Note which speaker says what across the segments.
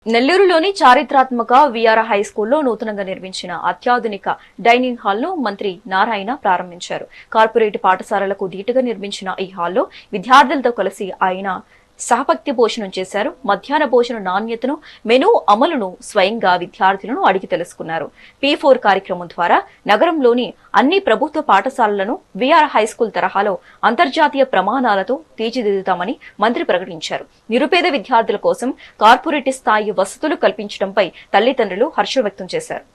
Speaker 1: నెల్లూరులోని చారిత్రాత్మక VR high స్కూల్లో నూతనంగా నిర్మించిన అత్యాధునిక డైనింగ్ హాల్ ను మంత్రి నారాయణ ప్రారంభించారు. కార్పొరేట్ పాఠశాలలకు ధీటుగా నిర్మించిన ఈ హాల్లో విద్యార్థులతో కలిసి ఆయన సహపక్తి భోజనం చేశారు. మధ్యాహ్న భోజన నాణ్యతను, మెనూ అమలును స్వయంగా విద్యార్థులను అడిగి తెలుసుకున్నారు. P4 కార్యక్రమం ద్వారా నగరంలోని అన్ని ప్రభుత్వ పాఠశాలలను విఆర్ హై స్కూల్ తరహాలో అంతర్జాతీయ ప్రమాణాలతో తీర్చిదిద్దుతామని మంత్రి ప్రకటించారు. నిరుపేద విద్యార్థుల కోసం కార్పొరేట్ స్థాయి వసతులు కల్పించడంపై తల్లిదండ్రులు హర్షం వ్యక్తం చేశారు.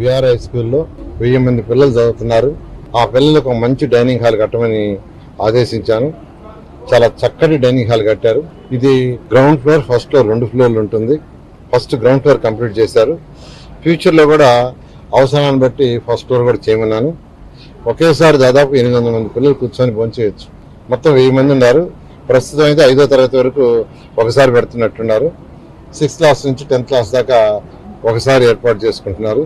Speaker 2: విఆర్ హై స్కూల్లో 1000 మంది పిల్లలు చదువుతున్నారు. ఆ పిల్లలకు మంచి డైనింగ్ హాల్ కట్టమని ఆదేశించాను. చాలా చక్కటి డైనింగ్ హాల్ కట్టారు. ఇది గ్రౌండ్ ఫ్లోర్, ఫస్ట్ ఫ్లోర్ 2 ఫ్లోర్లు ఉంటుంది. ఫస్ట్ గ్రౌండ్ ఫ్లోర్ కంప్లీట్ చేశారు. ఫ్యూచర్లో కూడా అవసరాన్ని బట్టి ఫస్ట్ ఫ్లోర్ కూడా చేయమన్నాను. ఒకేసారి దాదాపు 800 మంది పిల్లలు కూర్చొని భోంచేయచ్చు. మొత్తం 1000 మంది ఉన్నారు. ప్రస్తుతం అయితే 5వ తరగతి వరకు ఒకసారి పెడుతున్నట్టున్నారు. 6th క్లాస్ నుంచి 10th క్లాస్ దాకా ఒకసారి ఏర్పాటు చేసుకుంటున్నారు.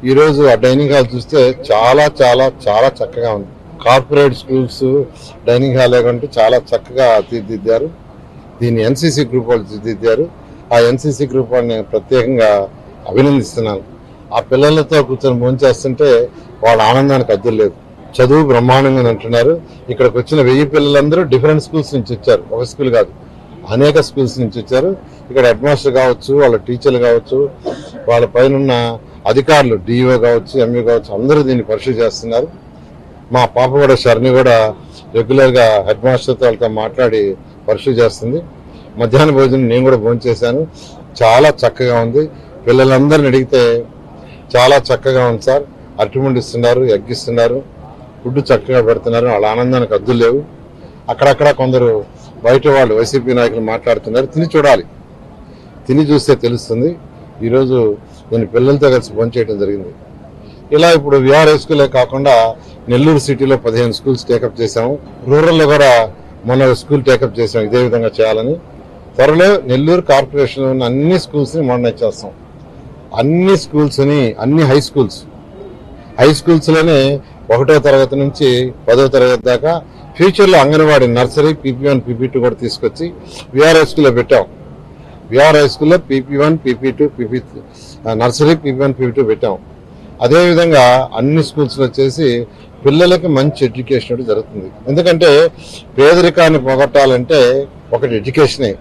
Speaker 2: ఈరోజు ఆ డైనింగ్ హాల్ చూస్తే చాలా చాలా చాలా చక్కగా ఉంది. కార్పొరేట్ స్కూల్స్ డైనింగ్ హాల్ లేకుంటే చాలా చక్కగా తీర్చిదిద్దారు. దీన్ని NCC గ్రూప్ వాళ్ళు తీర్చిదిద్దారు. ఆ NCC గ్రూప్ వాళ్ళని నేను ప్రత్యేకంగా అభినందిస్తున్నాను. ఆ పిల్లలతో కూర్చొని భోంచేస్తుంటే వాళ్ళ ఆనందానికి అద్దులు లేదు. చదువు బ్రహ్మాండంగా అంటున్నారు. ఇక్కడికి వచ్చిన 1000 పిల్లలందరూ డిఫరెంట్ స్కూల్స్ నుంచి వచ్చారు. ఒక స్కూల్ కాదు, అనేక స్కూల్స్ నుంచి వచ్చారు. ఇక్కడ హెడ్ మాస్టర్ కావచ్చు, వాళ్ళ టీచర్లు కావచ్చు, వాళ్ళ పైన అధికారులు DO కావచ్చు, ME కావచ్చు, అందరూ దీన్ని పరిశీలి చేస్తున్నారు. మా పాప కూడా శరణి కూడా రెగ్యులర్గా హెడ్ మాస్టర్తో వాళ్ళతో మాట్లాడి పరిశీలి చేస్తుంది. మధ్యాహ్న భోజనం నేను కూడా భోజనం చేశాను. చాలా చక్కగా ఉంది. పిల్లలందరిని అడిగితే చాలా చక్కగా ఉంది సార్, అరటిముండి ఇస్తున్నారు, ఎగ్ ఇస్తున్నారు, ఫుడ్ చక్కగా పెడుతున్నారు. వాళ్ళ ఆనందానికి అద్దులు లేవు. అక్కడక్కడ కొందరు బయట వాళ్ళు వైసీపీ నాయకులు మాట్లాడుతున్నారు. తిని చూడాలి, తిని చూస్తే తెలుస్తుంది. ఈరోజు నేను పిల్లలతో కలిసి భోంచేయడం జరిగింది. ఇలా ఇప్పుడు విఆర్ హై స్కూలే కాకుండా నెల్లూరు సిటీలో 15 స్కూల్స్ టేకప్ చేశాము. రూరల్లో కూడా మొన్న స్కూల్ టేకప్ చేసాం ఇదే విధంగా చేయాలని. త్వరలో నెల్లూరు కార్పొరేషన్ ఉన్న అన్ని స్కూల్స్ని మోడర్నైజ్ చేస్తాం. అన్ని స్కూల్స్ని, అన్ని హై స్కూల్స్లోనే 1వ తరగతి నుంచి 10వ తరగతి దాకా ఫ్యూచర్లో అంగన్వాడీ, నర్సరీ, PP1, PP2 కూడా తీసుకొచ్చి విఆర్ హై స్కూల్లో పెట్టాం. విఆర్ హై స్కూల్లో PP1, PP2, nursery, PP1, PP2 పెట్టాం. అదేవిధంగా అన్ని స్కూల్స్లో వచ్చేసి పిల్లలకి మంచి ఎడ్యుకేషన్ జరుగుతుంది. ఎందుకంటే పేదరికాన్ని పోగొట్టాలంటే ఒకటి ఎడ్యుకేషనే.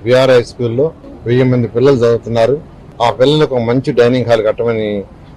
Speaker 2: విఆర్ హై స్కూల్లో 1000 మంది పిల్లలు చదువుతున్నారు. ఆ పిల్లలకు మంచి డైనింగ్ హాల్ కట్టమని